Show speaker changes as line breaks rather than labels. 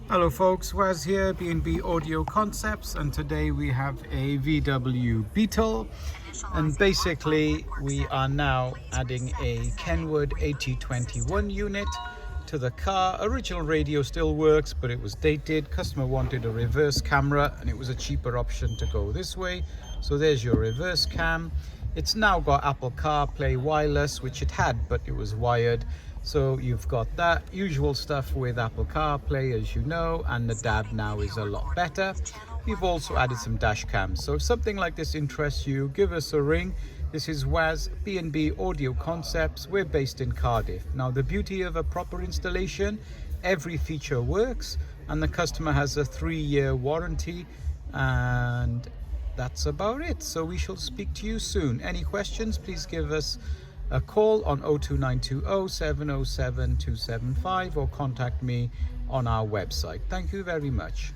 Hello folks, Waz here, B&B Audio Concepts, and today we have a VW Beetle, and basically we are now adding a KENWOOD 8021 unit to the car. Original radio still works, but it was dated. Customer wanted a reverse camera and it was a cheaper option to go this way. So there's your reverse cam. It's now got Apple CarPlay wireless, which it had, but it was wired. So you've got that usual stuff with Apple CarPlay, as you know, and the DAB now is a lot better. We've also added some dash cams. So if something like this interests you, give us a ring. This is Waz, B&B Audio Concepts. We're based in Cardiff. Now, the beauty of a proper installation, every feature works, and the customer has a 3-year warranty, and that's about it. So we shall speak to you soon. Any questions, please give us a call on 02920 707 275 or contact me on our website. Thank you very much.